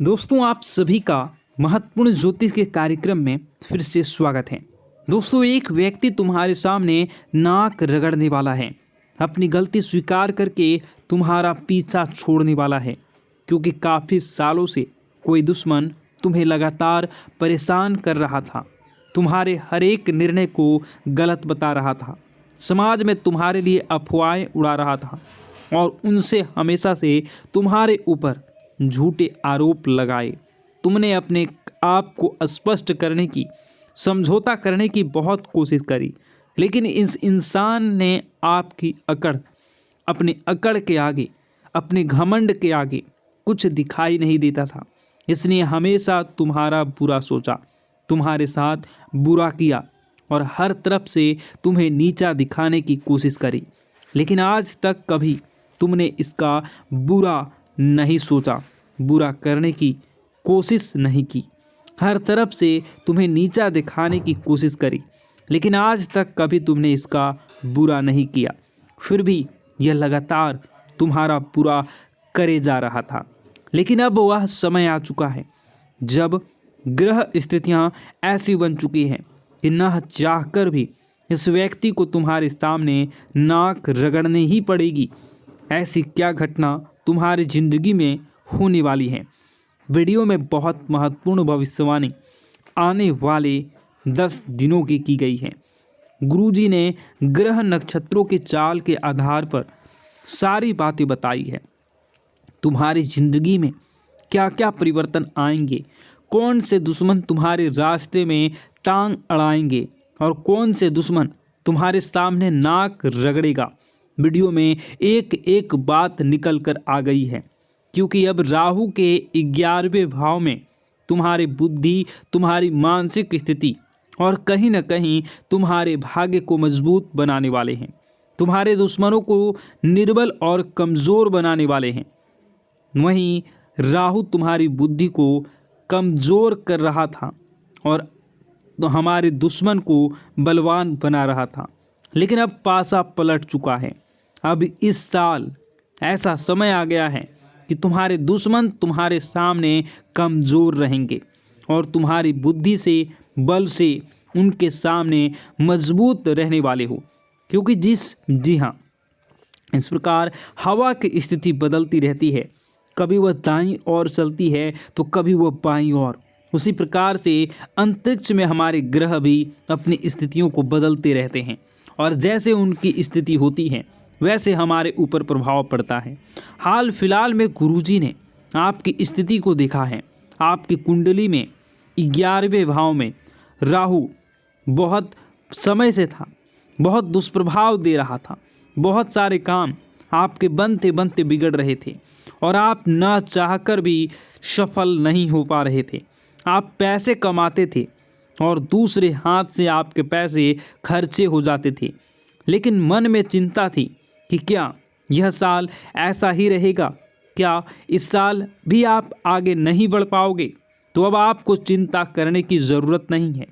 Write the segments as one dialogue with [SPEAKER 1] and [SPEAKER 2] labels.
[SPEAKER 1] दोस्तों, आप सभी का महत्वपूर्ण ज्योतिष के कार्यक्रम में फिर से स्वागत है। दोस्तों, एक व्यक्ति तुम्हारे सामने नाक रगड़ने वाला है, अपनी गलती स्वीकार करके तुम्हारा पीछा छोड़ने वाला है, क्योंकि काफ़ी सालों से कोई दुश्मन तुम्हें लगातार परेशान कर रहा था, तुम्हारे हर एक निर्णय को गलत बता रहा था, समाज में तुम्हारे लिए अफवाहें उड़ा रहा था और उनसे हमेशा से तुम्हारे ऊपर झूठे आरोप लगाए। तुमने अपने आप को स्पष्ट करने की, समझौता करने की बहुत कोशिश करी, लेकिन इस इंसान ने आपकी अपनी अकड़ के आगे, अपने घमंड के आगे कुछ दिखाई नहीं देता था। इसने हमेशा तुम्हारा बुरा सोचा, तुम्हारे साथ बुरा किया और हर तरफ से तुम्हें नीचा दिखाने की कोशिश करी, लेकिन आज तक कभी तुमने इसका बुरा नहीं सोचा, बुरा करने की कोशिश नहीं की। हर तरफ से तुम्हें नीचा दिखाने की कोशिश करी, लेकिन आज तक कभी तुमने इसका बुरा नहीं किया। फिर भी यह लगातार तुम्हारा बुरा करे जा रहा था। लेकिन अब वह समय आ चुका है जब ग्रह स्थितियां ऐसी बन चुकी हैं कि न चाहकर भी इस व्यक्ति को तुम्हारे सामने नाक रगड़नी ही पड़ेगी। ऐसी क्या घटना तुम्हारी जिंदगी में होने वाली है। वीडियो में बहुत महत्वपूर्ण भविष्यवाणी आने वाले 10 दिनों की गई है। गुरुजी ने ग्रह नक्षत्रों के चाल के आधार पर सारी बातें बताई है। तुम्हारी जिंदगी में क्या क्या परिवर्तन आएंगे, कौन से दुश्मन तुम्हारे रास्ते में टांग अड़ाएंगे और कौन से दुश्मन तुम्हारे सामने नाक रगड़ेगा। वीडियो में एक एक बात निकल कर आ गई है, क्योंकि अब राहु के 11वें भाव में तुम्हारी बुद्धि, तुम्हारी मानसिक स्थिति और कहीं न कहीं तुम्हारे भाग्य को मजबूत बनाने वाले हैं। तुम्हारे दुश्मनों को निर्बल और कमज़ोर बनाने वाले हैं। वहीं राहु तुम्हारी बुद्धि को कमज़ोर कर रहा था और तो हमारे दुश्मन को बलवान बना रहा था, लेकिन अब पासा पलट चुका है। अब इस साल ऐसा समय आ गया है कि तुम्हारे दुश्मन तुम्हारे सामने कमज़ोर रहेंगे और तुम्हारी बुद्धि से, बल से उनके सामने मजबूत रहने वाले हो। क्योंकि जी हाँ, इस प्रकार हवा की स्थिति बदलती रहती है, कभी वह दाईं ओर चलती है तो कभी वह बाईं ओर। उसी प्रकार से अंतरिक्ष में हमारे ग्रह भी अपनी स्थितियों को बदलते रहते हैं और जैसे उनकी स्थिति होती है वैसे हमारे ऊपर प्रभाव पड़ता है। हाल फिलहाल में गुरुजी ने आपकी स्थिति को देखा है। आपकी कुंडली में 11वें भाव में राहु बहुत समय से था, बहुत दुष्प्रभाव दे रहा था, बहुत सारे काम आपके बनते बनते बिगड़ रहे थे और आप न चाहकर भी सफल नहीं हो पा रहे थे। आप पैसे कमाते थे और दूसरे हाथ से आपके पैसे खर्चे हो जाते थे, लेकिन मन में चिंता थी कि क्या यह साल ऐसा ही रहेगा, क्या इस साल भी आप आगे नहीं बढ़ पाओगे। तो अब आपको चिंता करने की ज़रूरत नहीं है।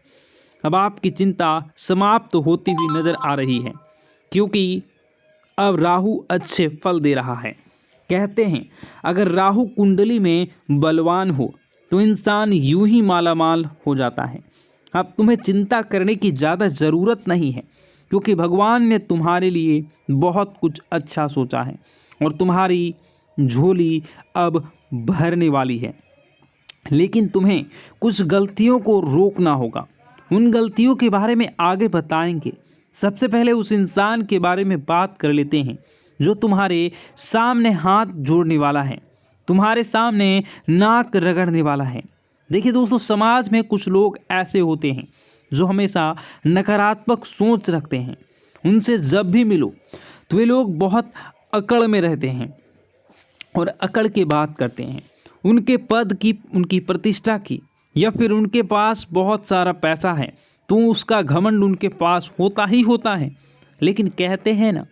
[SPEAKER 1] अब आपकी चिंता समाप्त होती हुई नज़र आ रही है, क्योंकि अब राहु अच्छे फल दे रहा है। कहते हैं अगर राहु कुंडली में बलवान हो तो इंसान यूं ही मालामाल हो जाता है। अब तुम्हें चिंता करने की ज़्यादा ज़रूरत नहीं है, क्योंकि भगवान ने तुम्हारे लिए बहुत कुछ अच्छा सोचा है और तुम्हारी झोली अब भरने वाली है। लेकिन तुम्हें कुछ गलतियों को रोकना होगा। उन गलतियों के बारे में आगे बताएंगे। सबसे पहले उस इंसान के बारे में बात कर लेते हैं जो तुम्हारे सामने हाथ जोड़ने वाला है, तुम्हारे सामने नाक रगड़ने वाला है। देखिए दोस्तों, समाज में कुछ लोग ऐसे होते हैं जो हमेशा नकारात्मक सोच रखते हैं। उनसे जब भी मिलो तो वे लोग बहुत अकड़ में रहते हैं और अकड़ के बात करते हैं। उनके पद की, उनकी प्रतिष्ठा की, या फिर उनके पास बहुत सारा पैसा है तो उसका घमंड उनके पास होता ही होता है। लेकिन कहते हैं ना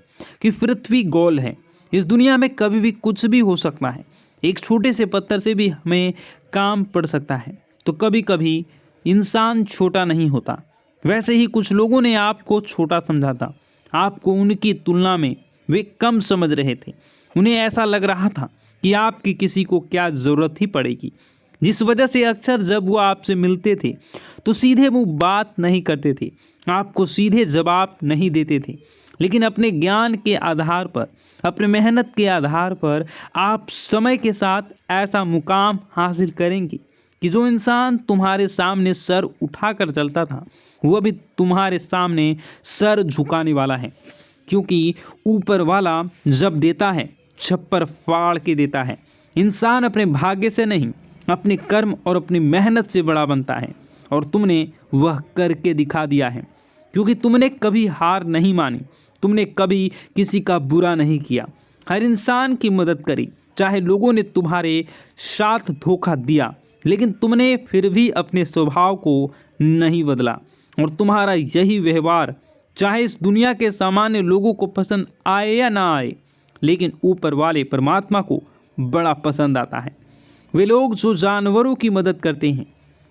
[SPEAKER 1] कि पृथ्वी गोल है, इस दुनिया में कभी भी कुछ भी हो सकता है। एक छोटे से पत्थर से भी हमें काम पड़ सकता है। तो कभी कभी इंसान छोटा नहीं होता। वैसे ही कुछ लोगों ने आपको छोटा समझा था, आपको उनकी तुलना में वे कम समझ रहे थे। उन्हें ऐसा लग रहा था कि आपकी किसी को क्या ज़रूरत ही पड़ेगी। जिस वजह से अक्सर जब वो आपसे मिलते थे तो सीधे मुंह बात नहीं करते थे, आपको सीधे जवाब नहीं देते थे। लेकिन अपने ज्ञान के आधार पर, अपने मेहनत के आधार पर आप समय के साथ ऐसा मुकाम हासिल करेंगे कि जो इंसान तुम्हारे सामने सर उठाकर चलता था वो अभी तुम्हारे सामने सर झुकाने वाला है। क्योंकि ऊपर वाला जब देता है छप्पर फाड़ के देता है। इंसान अपने भाग्य से नहीं, अपने कर्म और अपनी मेहनत से बड़ा बनता है, और तुमने वह करके दिखा दिया है। क्योंकि तुमने कभी हार नहीं मानी, तुमने कभी किसी का बुरा नहीं किया, हर इंसान की मदद करी। चाहे लोगों ने तुम्हारे साथ धोखा दिया, लेकिन तुमने फिर भी अपने स्वभाव को नहीं बदला। और तुम्हारा यही व्यवहार चाहे इस दुनिया के सामान्य लोगों को पसंद आए या ना आए, लेकिन ऊपर वाले परमात्मा को बड़ा पसंद आता है। वे लोग जो जानवरों की मदद करते हैं,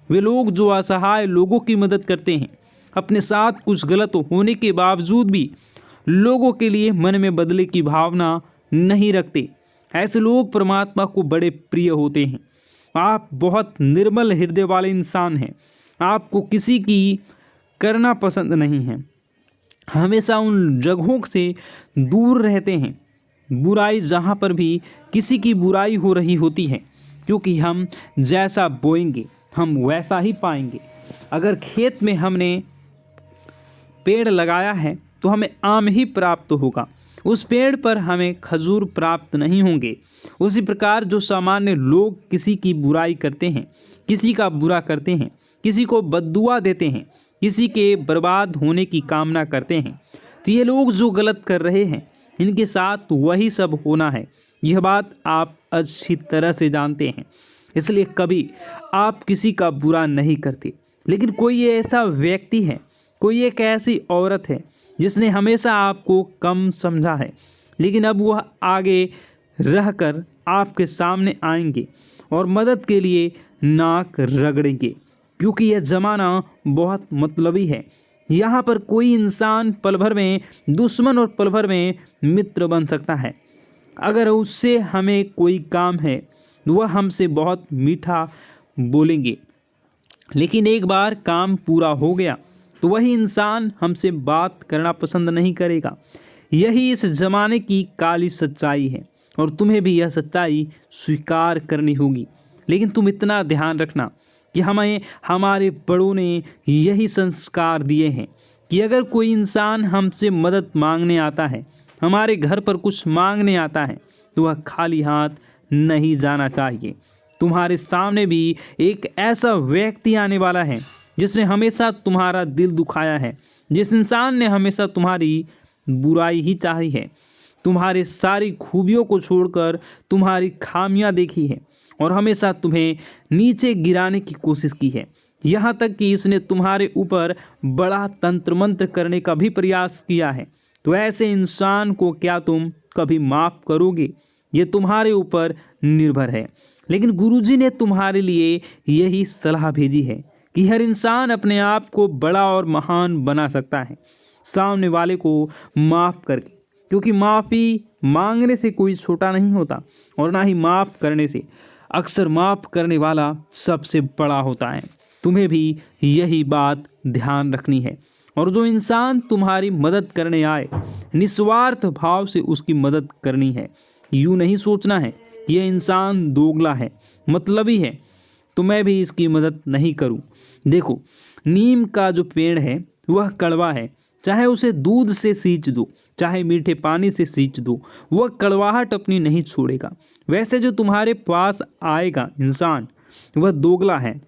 [SPEAKER 1] वे लोग जो असहाय लोगों की मदद करते हैं, अपने साथ कुछ गलत होने के बावजूद भी लोगों के लिए मन में बदले की भावना नहीं रखते, ऐसे लोग परमात्मा को बड़े प्रिय होते हैं। आप बहुत निर्मल हृदय वाले इंसान हैं। आपको किसी की करना पसंद नहीं है, हमेशा उन जगहों से दूर रहते हैं बुराई जहाँ पर भी किसी की बुराई हो रही होती है। क्योंकि हम जैसा बोएंगे हम वैसा ही पाएंगे। अगर खेत में हमने पेड़ लगाया है तो हमें आम ही प्राप्त होगा, उस पेड़ पर हमें खजूर प्राप्त नहीं होंगे। उसी प्रकार जो सामान्य लोग किसी की बुराई करते हैं, किसी का बुरा करते हैं, किसी को बद्दुआ देते हैं, किसी के बर्बाद होने की कामना करते हैं, तो ये लोग जो गलत कर रहे हैं इनके साथ वही सब होना है। यह बात आप अच्छी तरह से जानते हैं, इसलिए कभी आप किसी का बुरा नहीं करते। लेकिन कोई ऐसा व्यक्ति है, कोई एक ऐसी औरत है जिसने हमेशा आपको कम समझा है, लेकिन अब वह आगे रहकर आपके सामने आएंगे और मदद के लिए नाक रगड़ेंगे। क्योंकि यह ज़माना बहुत मतलबी है। यहाँ पर कोई इंसान पल भर में दुश्मन और पल भर में मित्र बन सकता है। अगर उससे हमें कोई काम है वह हमसे बहुत मीठा बोलेंगे, लेकिन एक बार काम पूरा हो गया तो वही इंसान हमसे बात करना पसंद नहीं करेगा। यही इस ज़माने की काली सच्चाई है और तुम्हें भी यह सच्चाई स्वीकार करनी होगी। लेकिन तुम इतना ध्यान रखना कि हमें हमारे बड़ों ने यही संस्कार दिए हैं कि अगर कोई इंसान हमसे मदद मांगने आता है, हमारे घर पर कुछ मांगने आता है, तो वह खाली हाथ नहीं जाना चाहिए। तुम्हारे सामने भी एक ऐसा व्यक्ति आने वाला है जिसने हमेशा तुम्हारा दिल दुखाया है, जिस इंसान ने हमेशा तुम्हारी बुराई ही चाही है, तुम्हारे सारी खूबियों को छोड़कर तुम्हारी खामियां देखी है और हमेशा तुम्हें नीचे गिराने की कोशिश की है। यहाँ तक कि इसने तुम्हारे ऊपर बड़ा तंत्र मंत्र करने का भी प्रयास किया है। तो ऐसे इंसान को क्या तुम कभी माफ़ करोगे? ये तुम्हारे ऊपर निर्भर है। लेकिन गुरुजी ने तुम्हारे लिए यही सलाह भेजी है कि हर इंसान अपने आप को बड़ा और महान बना सकता है सामने वाले को माफ़ करके, क्योंकि माफ़ी मांगने से कोई छोटा नहीं होता और ना ही माफ़ करने से। अक्सर माफ़ करने वाला सबसे बड़ा होता है। तुम्हें भी यही बात ध्यान रखनी है। और जो इंसान तुम्हारी मदद करने आए, निस्वार्थ भाव से उसकी मदद करनी है। यूँ नहीं सोचना है यह इंसान दोगला है, मतलबी है, तो मैं भी इसकी मदद नहीं करूं। देखो, नीम का जो पेड़ है वह कड़वा है, चाहे उसे दूध से सींच दो, चाहे मीठे पानी से सींच दो, वह कड़वाहट अपनी नहीं छोड़ेगा। वैसे जो तुम्हारे पास आएगा इंसान, वह दोगला है,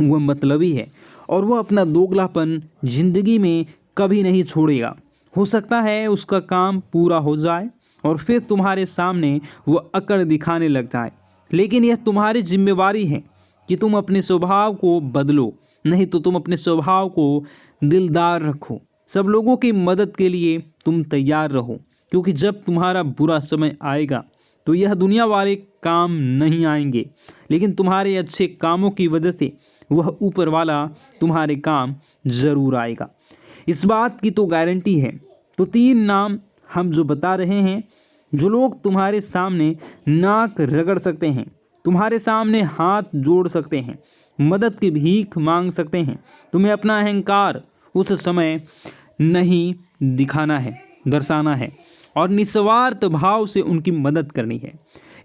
[SPEAKER 1] वह मतलबी है और वह अपना दोगलापन जिंदगी में कभी नहीं छोड़ेगा। हो सकता है उसका काम पूरा हो जाए और फिर तुम्हारे सामने वह अकड़ दिखाने लग जाए, लेकिन यह तुम्हारी जिम्मेवारी है कि तुम अपने स्वभाव को बदलो, नहीं तो तुम अपने स्वभाव को दिलदार रखो। सब लोगों की मदद के लिए तुम तैयार रहो, क्योंकि जब तुम्हारा बुरा समय आएगा तो यह दुनिया वाले काम नहीं आएंगे, लेकिन तुम्हारे अच्छे कामों की वजह से वह ऊपर वाला तुम्हारे काम ज़रूर आएगा। इस बात की तो गारंटी है। तो 3 नाम हम जो बता रहे हैं, जो लोग तुम्हारे सामने नाक रगड़ सकते हैं, तुम्हारे सामने हाथ जोड़ सकते हैं, मदद की भीख मांग सकते हैं। तुम्हें अपना अहंकार उस समय नहीं दिखाना है, दर्शाना है और निस्वार्थ भाव से उनकी मदद करनी है।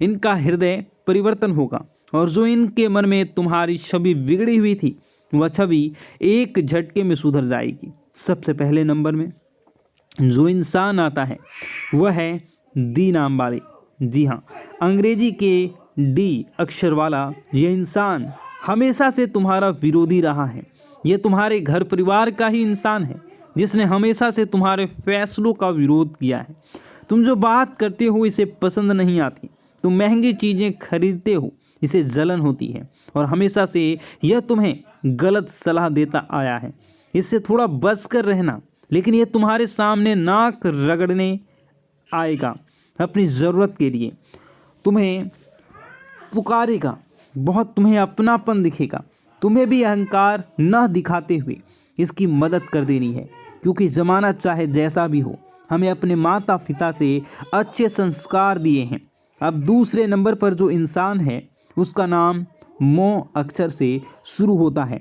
[SPEAKER 1] इनका हृदय परिवर्तन होगा और जो इनके मन में तुम्हारी छवि बिगड़ी हुई थी वह छवि एक झटके में सुधर जाएगी। सबसे पहले नंबर में जो इंसान आता है वह है डी नाम वाले। जी हाँ, अंग्रेजी के डी अक्षर वाला यह इंसान हमेशा से तुम्हारा विरोधी रहा है। यह तुम्हारे घर परिवार का ही इंसान है जिसने हमेशा से तुम्हारे फैसलों का विरोध किया है। तुम जो बात करते हो इसे पसंद नहीं आती, तुम महंगी चीज़ें खरीदते हो इसे जलन होती है और हमेशा से यह तुम्हें गलत सलाह देता आया है। इससे थोड़ा बच कर रहना, लेकिन यह तुम्हारे सामने नाक रगड़ने आएगा अपनी ज़रूरत के लिए। तुम्हें पुकारेगा बहुत, तुम्हें अपनापन दिखेगा। तुम्हें भी अहंकार न दिखाते हुए इसकी मदद कर देनी है, क्योंकि ज़माना चाहे जैसा भी हो हमें अपने माता पिता से अच्छे संस्कार दिए हैं। अब दूसरे नंबर पर जो इंसान है उसका नाम मो अक्षर से शुरू होता है,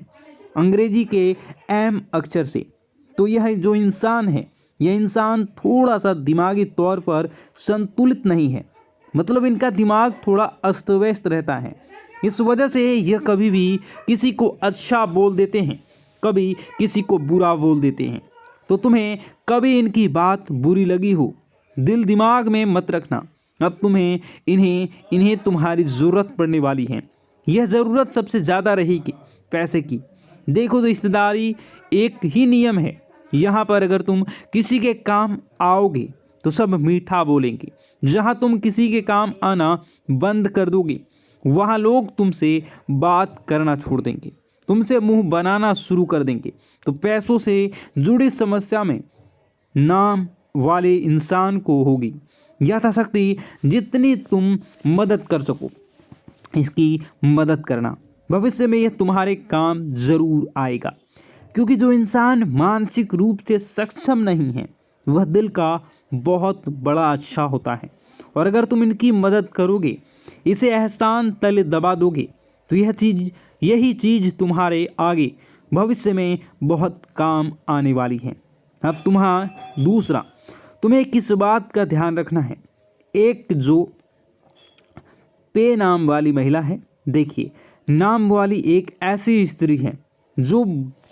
[SPEAKER 1] अंग्रेजी के एम अक्षर से। तो यह जो इंसान है यह इंसान थोड़ा सा दिमागी तौर पर संतुलित नहीं है, मतलब इनका दिमाग थोड़ा अस्त व्यस्त रहता है। इस वजह से यह कभी भी किसी को अच्छा बोल देते हैं, कभी किसी को बुरा बोल देते हैं। तो तुम्हें कभी इनकी बात बुरी लगी हो, दिल दिमाग में मत रखना। अब तुम्हें इन्हें तुम्हारी ज़रूरत पड़ने वाली है। यह ज़रूरत सबसे ज़्यादा रहेगी पैसे की। देखो, रिश्तेदारी एक ही नियम है। यहाँ पर अगर तुम किसी के काम आओगे तो सब मीठा बोलेंगे। जहाँ तुम किसी के काम आना बंद कर दोगे वहाँ लोग तुमसे बात करना छोड़ देंगे, तुमसे मुंह बनाना शुरू कर देंगे। तो पैसों से जुड़ी समस्या में नाम वाले इंसान को होगी। यथाशक्ति जितनी तुम मदद कर सको इसकी मदद करना। भविष्य में यह तुम्हारे काम ज़रूर आएगा, क्योंकि जो इंसान मानसिक रूप से सक्षम नहीं है वह दिल का बहुत बड़ा अच्छा होता है। और अगर तुम इनकी मदद करोगे, इसे एहसान तले दबा दोगे, तो यही चीज़ तुम्हारे आगे भविष्य में बहुत काम आने वाली है। अब दूसरा, तुम्हें किस बात का ध्यान रखना है। एक जो पे नाम वाली महिला है, देखिए, नाम वाली एक ऐसी स्त्री है जो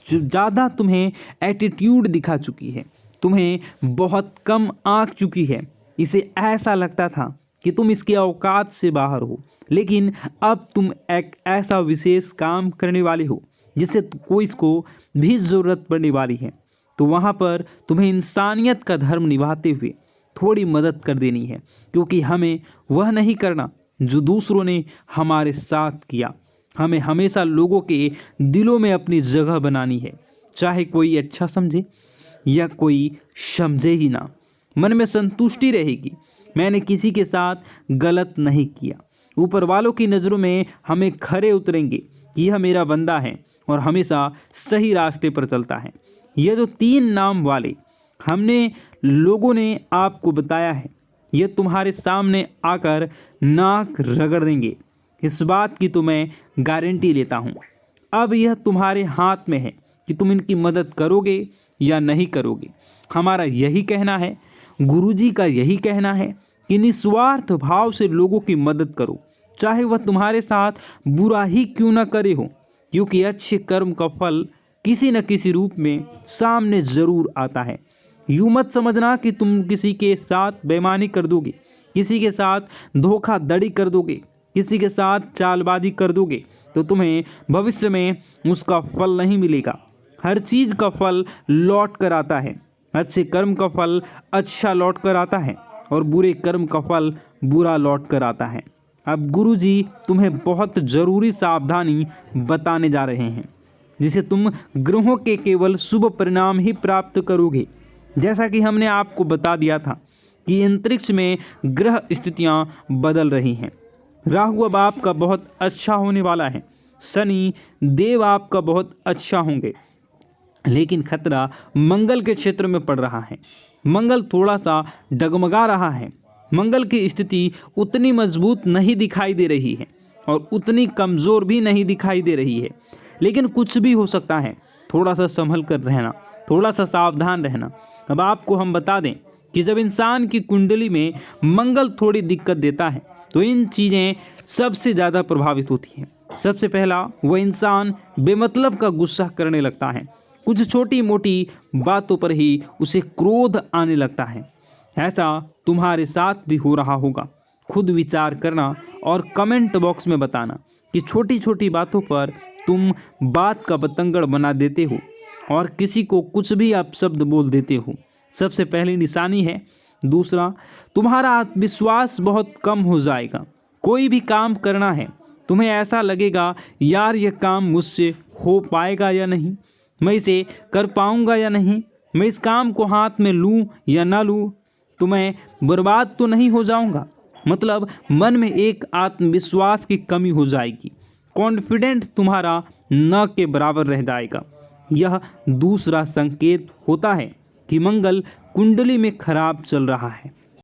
[SPEAKER 1] ज़्यादा तुम्हें एटीट्यूड दिखा चुकी है, तुम्हें बहुत कम आंक चुकी है। इसे ऐसा लगता था कि तुम इसके औकात से बाहर हो, लेकिन अब तुम एक ऐसा विशेष काम करने वाले हो जिससे कोई इसको भी ज़रूरत पड़ने वाली है। तो वहाँ पर तुम्हें इंसानियत का धर्म निभाते हुए थोड़ी मदद कर देनी है, क्योंकि हमें वह नहीं करना जो दूसरों ने हमारे साथ किया। हमें हमेशा लोगों के दिलों में अपनी जगह बनानी है, चाहे कोई अच्छा समझे या कोई समझे ही ना। मन में संतुष्टि रहेगी, मैंने किसी के साथ गलत नहीं किया। ऊपर वालों की नज़रों में हमें खरे उतरेंगे कि यह मेरा बंदा है और हमेशा सही रास्ते पर चलता है। यह जो 3 नाम वाले हमने लोगों ने आपको बताया है, यह तुम्हारे सामने आकर नाक रगड़ देंगे। इस बात की तो मैं गारंटी लेता हूँ। अब यह तुम्हारे हाथ में है कि तुम इनकी मदद करोगे या नहीं करोगे। हमारा यही कहना है, गुरुजी का यही कहना है कि निस्वार्थ भाव से लोगों की मदद करो, चाहे वह तुम्हारे साथ बुरा ही क्यों न करे हो, क्योंकि अच्छे कर्म का फल किसी न किसी रूप में सामने ज़रूर आता है। यूँ मत समझना कि तुम किसी के साथ बेईमानी कर दोगे, किसी के साथ धोखाधड़ी कर दोगे, किसी के साथ चालबाजी कर दोगे तो तुम्हें भविष्य में उसका फल नहीं मिलेगा। हर चीज़ का फल लौट कर आता है। अच्छे कर्म का फल अच्छा लौट कर आता है और बुरे कर्म का फल बुरा लौट कर आता है। अब गुरुजी तुम्हें बहुत ज़रूरी सावधानी बताने जा रहे हैं, जिसे तुम ग्रहों के केवल शुभ परिणाम ही प्राप्त करोगे। जैसा कि हमने आपको बता दिया था कि अंतरिक्ष में ग्रह स्थितियां बदल रही हैं। राहु अब आपका बहुत अच्छा होने वाला है, शनि देव आपका बहुत अच्छा होंगे, लेकिन खतरा मंगल के क्षेत्र में पड़ रहा है। मंगल थोड़ा सा डगमगा रहा है। मंगल की स्थिति उतनी मजबूत नहीं दिखाई दे रही है। और उतनी कमज़ोर भी नहीं दिखाई दे रही है। लेकिन कुछ भी हो सकता है, थोड़ा सा संभल कर रहना, थोड़ा सा सावधान रहना। अब आपको हम बता दें कि जब इंसान की कुंडली में मंगल थोड़ी दिक्कत देता है तो इन चीज़ें सबसे ज़्यादा प्रभावित होती हैं। सबसे पहला, वह इंसान बेमतलब का गुस्सा करने लगता है। कुछ छोटी मोटी बातों पर ही उसे क्रोध आने लगता है। ऐसा तुम्हारे साथ भी हो रहा होगा। खुद विचार करना और कमेंट बॉक्स में बताना कि छोटी छोटी बातों पर तुम बात का बतंगड़ बना देते हो और किसी को कुछ भी अपशब्द बोल देते हो। सबसे पहली निशानी है। दूसरा, तुम्हारा आत्मविश्वास बहुत कम हो जाएगा। कोई भी काम करना है, तुम्हें ऐसा लगेगा यार यह काम मुझसे हो पाएगा या नहीं, मैं इसे कर पाऊंगा या नहीं, मैं इस काम को हाथ में लूं या ना लूं, तो मैं बर्बाद तो नहीं हो जाऊंगा। मतलब मन में एक आत्मविश्वास की कमी हो जाएगी। कॉन्फिडेंट तुम्हारा न के बराबर रह जाएगा। यह दूसरा संकेत होता है कि मंगल कुंडली में खराब चल रहा है।